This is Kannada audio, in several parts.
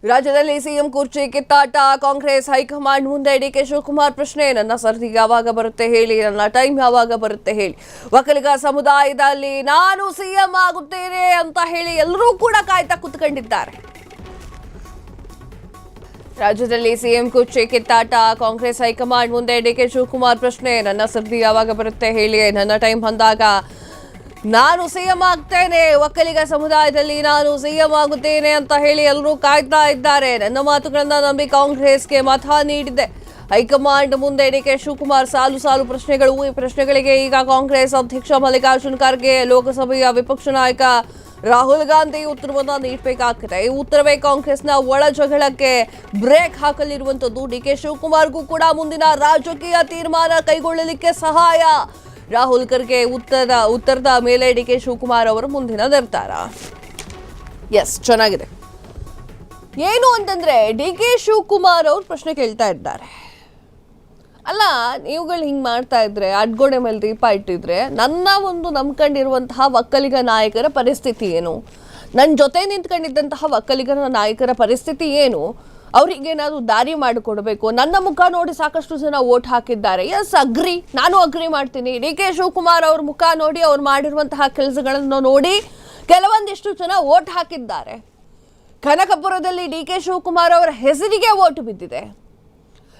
ರಾಜ್ಯದಲ್ಲಿ ಸಿಎಂ ಕುರ್ಚಿ ಕಿತ್ತಾಟ. ಕಾಂಗ್ರೆಸ್ ಹೈಕಮಾಂಡ್ ಮುಂದೆ ಡಿಕೆ ಶಿವಕುಮಾರ್ ಪ್ರಶ್ನೆ, ನನ್ನ ಸರ್ತಿ ಯಾವಾಗ ಬರುತ್ತೆ ಹೇಳಿ, ನನ್ನ ಟೈಮ್ ಯಾವಾಗ ಬರುತ್ತೆ ಹೇಳಿ. ಒಕ್ಕಲಿಗ ಸಮುದಾಯದಲ್ಲಿ ನಾನು ಸಿಎಂ ಆಗುತ್ತೇನೆ ಅಂತ ಹೇಳಿ ಎಲ್ಲರೂ ಕೂಡ ಕಾಯ್ತಾ ಕುತ್ಕೊಂಡಿದ್ದಾರೆ. ರಾಜ್ಯದಲ್ಲಿ ಸಿಎಂ ಕುರ್ಚಿ ಕಿತ್ತಾಟ. ಕಾಂಗ್ರೆಸ್ ಹೈಕಮಾಂಡ್ ಮುಂದೆ ಡಿಕೆ ಶಿವಕುಮಾರ್ ಪ್ರಶ್ನೆ, ನನ್ನ ಸರ್ತಿ ಯಾವಾಗ ಬರುತ್ತೆ ಹೇಳಿ, ನನ್ನ ಟೈಮ್ ಬಂದಾಗ ನಾನು ಸಿಎಂ ಆಗ್ತೇನೆ. ಒಕ್ಕಲಿಗ ಸಮುದಾಯದಲ್ಲಿ ನಾನು ಸಿಎಂ ಆಗುತ್ತೇನೆ ಅಂತ ಹೇಳಿ ಎಲ್ಲರೂ ಕಾಯ್ತಾ ಇದ್ದಾರೆ. ನನ್ನ ಮಾತುಗಳನ್ನ ನಂಬಿ ಕಾಂಗ್ರೆಸ್ಗೆ ಮತ ನೀಡಿದೆ. ಹೈಕಮಾಂಡ್ ಮುಂದೆ ಡಿಕೆ ಶಿವಕುಮಾರ್ ಸಾಲು ಪ್ರಶ್ನೆಗಳು. ಈ ಪ್ರಶ್ನೆಗಳಿಗೆ ಈಗ ಕಾಂಗ್ರೆಸ್ ಅಧ್ಯಕ್ಷ ಮಲ್ಲಿಕಾರ್ಜುನ್ ಖರ್ಗೆ, ಲೋಕಸಭೆಯ ವಿಪಕ್ಷ ನಾಯಕ ರಾಹುಲ್ ಗಾಂಧಿ ಉತ್ತರವನ್ನ ನೀಡಬೇಕಾಗಿದೆ. ಈ ಉತ್ತರವೇ ಕಾಂಗ್ರೆಸ್ನ ಒಳ ಜಗಳಕ್ಕೆ ಬ್ರೇಕ್ ಹಾಕಲಿರುವಂತದ್ದು. ಡಿಕೆ ಶಿವಕುಮಾರ್ಗೂ ಕೂಡ ಮುಂದಿನ ರಾಜಕೀಯ ತೀರ್ಮಾನ ಕೈಗೊಳ್ಳಲಿಕ್ಕೆ ಸಹಾಯ. ರಾಹುಲ್ ಖರ್ಗೆ ಉತ್ತರದ ಮೇಲೆ ಡಿಕೆ ಶಿವಕುಮಾರ್ ಅವರ ಮುಂದಿನ ನಿರ್ಧಾರ. ಎಸ್, ಚೆನ್ನಾಗಿದೆ. ಏನು ಅಂತಂದ್ರೆ ಡಿಕೆ ಶಿವಕುಮಾರ್ ಅವರು ಪ್ರಶ್ನೆ ಕೇಳ್ತಾ ಇದ್ದಾರೆ. ಅಲ್ಲ, ನೀವುಗಳು ಹಿಂಗೆ ಮಾಡ್ತಾ ಇದ್ರೆ, ಅಡ್ಗೋಡೆ ಮೇಲೆ ದೀಪ ಇಟ್ಟಿದ್ರೆ, ನನ್ನ ಒಂದು ನಂಬ್ಕೊಂಡಿರುವಂತಹ ಒಕ್ಕಲಿಗ ನಾಯಕರ ಪರಿಸ್ಥಿತಿ ಏನು, ನನ್ನ ಜೊತೆ ನಿಂತ್ಕೊಂಡಿದ್ದಂತಹ ಒಕ್ಕಲಿಗರ ನಾಯಕರ ಪರಿಸ್ಥಿತಿ ಏನು, ಅವ್ರಿಗೇನಾದ್ರು ದಾರಿ ಮಾಡಿಕೊಡ್ಬೇಕು. ನನ್ನ ಮುಖ ನೋಡಿ ಸಾಕಷ್ಟು ಜನ ವೋಟ್ ಹಾಕಿದ್ದಾರೆ. ಎಸ್, ಅಗ್ರಿ, ನಾನು ಅಗ್ರಿ ಮಾಡ್ತೀನಿ. ಡಿ ಕೆ ಶಿವಕುಮಾರ್ ಅವ್ರ ಮುಖ ನೋಡಿ, ಅವ್ರು ಮಾಡಿರುವಂತಹ ಕೆಲಸಗಳನ್ನು ನೋಡಿ ಕೆಲವೊಂದಿಷ್ಟು ಜನ ವೋಟ್ ಹಾಕಿದ್ದಾರೆ. ಕನಕಪುರದಲ್ಲಿ ಡಿ ಕೆ ಶಿವಕುಮಾರ್ ಅವರ ಹೆಸರಿಗೆ ವೋಟ್ ಬಿದ್ದಿದೆ.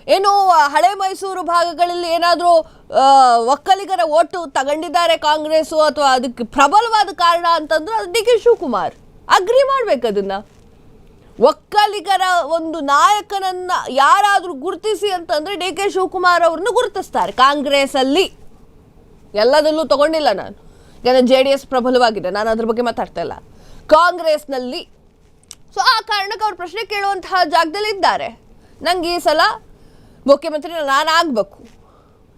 ಏನು ಹಳೆ ಮೈಸೂರು ಭಾಗಗಳಲ್ಲಿ ಏನಾದರೂ ಒಕ್ಕಲಿಗರ ಓಟು ತಗೊಂಡಿದ್ದಾರೆ ಕಾಂಗ್ರೆಸ್ಸು, ಅಥವಾ ಅದಕ್ಕೆ ಪ್ರಬಲವಾದ ಕಾರಣ ಅಂತಂದ್ರೆ ಅದು ಡಿ ಕೆ ಶಿವಕುಮಾರ್. ಅಗ್ರಿ ಮಾಡ್ಬೇಕು ಅದನ್ನ. ಒಕ್ಕಲಿಗರ ಒಂದು ನಾಯಕನನ್ನ ಯಾರಾದರೂ ಗುರುತಿಸಿ ಅಂತಂದ್ರೆ ಡಿ ಕೆ ಶಿವಕುಮಾರ್ ಅವ್ರನ್ನ ಗುರುತಿಸ್ತಾರೆ ಕಾಂಗ್ರೆಸ್ ಅಲ್ಲಿ. ಎಲ್ಲದಲ್ಲೂ ತಗೊಂಡಿಲ್ಲ ನಾನು, ಯಾಕಂದ್ರೆ JDS ಪ್ರಬಲವಾಗಿದೆ, ನಾನು ಅದ್ರ ಬಗ್ಗೆ ಮಾತಾಡ್ತಾ ಇಲ್ಲ. ಕಾಂಗ್ರೆಸ್ನಲ್ಲಿ ಸೊ ಆ ಕಾರಣಕ್ಕೆ ಅವ್ರು ಪ್ರಶ್ನೆ ಕೇಳುವಂತಹ ಜಾಗದಲ್ಲಿ ಇದ್ದಾರೆ. ನಂಗೆ ಈ ಸಲ ಮುಖ್ಯಮಂತ್ರಿ ನಾನು ಆಗಬೇಕು,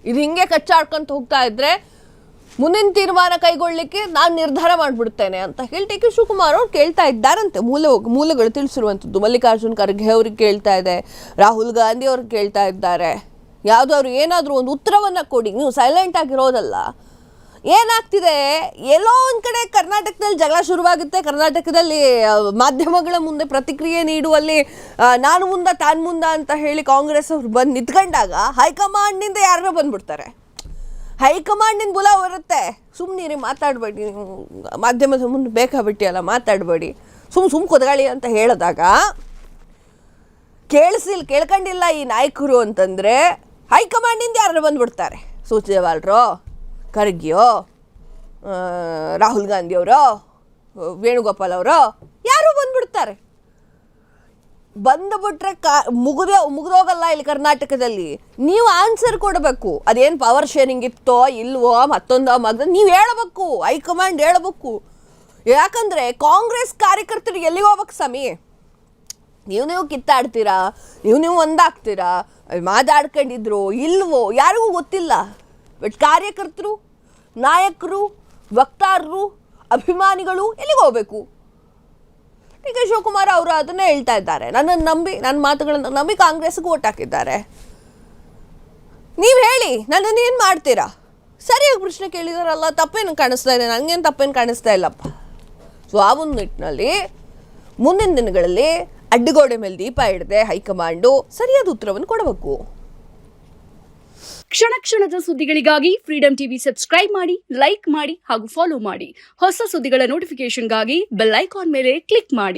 ಇದು ಹಿಂಗೆ ಕಚ್ಚಾಡ್ಕೊಂತ ಹೋಗ್ತಾ ಇದ್ರೆ ಮುಂದಿನ ತೀರ್ಮಾನ ಕೈಗೊಳ್ಳಲಿಕ್ಕೆ ನಾನು ನಿರ್ಧಾರ ಮಾಡಿಬಿಡ್ತೇನೆ ಅಂತ ಹೇಳಿ ಡಿ ಕೆ ಶಿವಕುಮಾರ್ ಅವ್ರು ಕೇಳ್ತಾ ಇದ್ದಾರಂತೆ. ಮೂಲಗಳು ತಿಳಿಸಿರುವಂಥದ್ದು. ಮಲ್ಲಿಕಾರ್ಜುನ್ ಖರ್ಗೆ ಅವ್ರಿಗೆ ಕೇಳ್ತಾ ಇದೆ, ರಾಹುಲ್ ಗಾಂಧಿ ಅವ್ರಿಗೆ ಕೇಳ್ತಾ ಇದ್ದಾರೆ. ಯಾವುದಾದ್ರು ಏನಾದರೂ ಒಂದು ಉತ್ತರವನ್ನು ಕೊಡಿ, ನೀವು ಸೈಲೆಂಟ್ ಆಗಿರೋದಲ್ಲ. ಏನಾಗ್ತಿದೆ, ಎಲ್ಲೋ ಒಂದು ಕಡೆ ಕರ್ನಾಟಕದಲ್ಲಿ ಜಗಳ ಶುರುವಾಗುತ್ತೆ. ಕರ್ನಾಟಕದಲ್ಲಿ ಮಾಧ್ಯಮಗಳ ಮುಂದೆ ಪ್ರತಿಕ್ರಿಯೆ ನೀಡುವಲ್ಲಿ ನಾನು ಮುಂದೆ ತಾನು ಮುಂದೆ ಅಂತ ಹೇಳಿ ಕಾಂಗ್ರೆಸ್ ಅವ್ರು ಬಂದು ನಿಂತ್ಕೊಂಡಾಗ ಹೈಕಮಾಂಡ್ನಿಂದ ಯಾರೋ ಬಂದ್ಬಿಡ್ತಾರೆ. ಹೈಕಮಾಂಡಿನ ಬುಲ ಬರುತ್ತೆ, ಸುಮ್ಮನಿರಿ, ಮಾತಾಡಬೇಡಿ, ನೀವು ಮಾಧ್ಯಮದ ಮುಂದೆ ಬೇಕಾಬಿಟ್ಟಿಯಲ್ಲ, ಮಾತಾಡಬೇಡಿ, ಸುಮ್ಮ ಕೊದಗಾಳಿ ಅಂತ ಹೇಳಿದಾಗ ಕೇಳ್ಕೊಂಡಿಲ್ಲ ಈ ನಾಯಕರು ಅಂತಂದರೆ ಹೈಕಮಾಂಡಿಂದ ಯಾರು ಬಂದ್ಬಿಡ್ತಾರೆ. ಸುರ್ಜೇವಾಲರೋ, ಖರ್ಗೆಯೋ, ರಾಹುಲ್ ಗಾಂಧಿ ಅವರೋ, ವೇಣುಗೋಪಾಲ್ ಅವರೋ ಯಾರು ಬಂದ್ಬಿಡ್ತಾರೆ. ಬಂದುಬಿಟ್ರೆ ಮುಗಿದೋಗಲ್ಲ ಇಲ್ಲಿ ಕರ್ನಾಟಕದಲ್ಲಿ. ನೀವು ಆನ್ಸರ್ ಕೊಡಬೇಕು. ಅದೇನು ಪವರ್ ಶೇರಿಂಗ್ ಇತ್ತೋ ಇಲ್ವೋ, ಮತ್ತೊಂದು ನೀವು ಹೇಳಬೇಕು, ಹೈಕಮಾಂಡ್ ಹೇಳಬೇಕು. ಯಾಕಂದರೆ ಕಾಂಗ್ರೆಸ್ ಕಾರ್ಯಕರ್ತರಿಗೆ ಎಲ್ಲಿಗೆ ಹೋಗ್ಬೇಕು ಸ್ವಾಮಿ? ನೀವು ಕಿತ್ತಾಡ್ತೀರಾ, ನೀವು ಒಂದಾಗ್ತೀರಾ, ಮಾತಾಡ್ಕೊಂಡಿದ್ರು ಇಲ್ವೋ ಯಾರಿಗೂ ಗೊತ್ತಿಲ್ಲ. ಬಟ್ ಕಾರ್ಯಕರ್ತರು, ನಾಯಕರು, ವಕ್ತಾರರು, ಅಭಿಮಾನಿಗಳು ಎಲ್ಲಿಗೆ ಹೋಗ್ಬೇಕು? ಡಿ ಕೆ ಶಿವಕುಮಾರ್ ಅವರು ಅದನ್ನೇ ಹೇಳ್ತಾ ಇದ್ದಾರೆ. ನನ್ನನ್ನು ನಂಬಿ, ನನ್ನ ಮಾತುಗಳನ್ನು ನಂಬಿ ಕಾಂಗ್ರೆಸ್ಗೆ ವೋಟ್ ಹಾಕಿದ್ದಾರೆ. ನೀವು ಹೇಳಿ, ನನ್ನನ್ನು ಏನು ಮಾಡ್ತೀರಾ? ಸರಿಯಾಗಿ ಪ್ರಶ್ನೆ ಕೇಳಿದಾರಲ್ಲ, ತಪ್ಪೇನು ಕಾಣಿಸ್ತಾ ಇದೆ? ನನಗೇನು ತಪ್ಪೇನು ಕಾಣಿಸ್ತಾ ಇಲ್ಲಪ್ಪ. ಸೊ ಆ ಒಂದು ನಿಟ್ಟಿನಲ್ಲಿ ಮುಂದಿನ ದಿನಗಳಲ್ಲಿ ಅಡ್ಡಗೋಡೆ ಮೇಲೆ ದೀಪ ಇಡದೆ ಹೈಕಮಾಂಡು ಸರಿಯಾದ ಉತ್ತರವನ್ನು ಕೊಡಬೇಕು. ಕ್ಷಣ ಕ್ಷಣದ ಸುದ್ದಿಗಳಿಗಾಗಿ ಫ್ರೀಡಂ ಟಿವಿ ಸಬ್ಸ್ಕ್ರೈಬ್ ಮಾಡಿ, ಲೈಕ್ ಮಾಡಿ ಹಾಗೂ ಫಾಲೋ ಮಾಡಿ. ಹೊಸ ಸುದ್ದಿಗಳ ನೋಟಿಫಿಕೇಶನ್ಗಾಗಿ ಬೆಲ್ ಐಕಾನ್ ಮೇಲೆ ಕ್ಲಿಕ್ ಮಾಡಿ.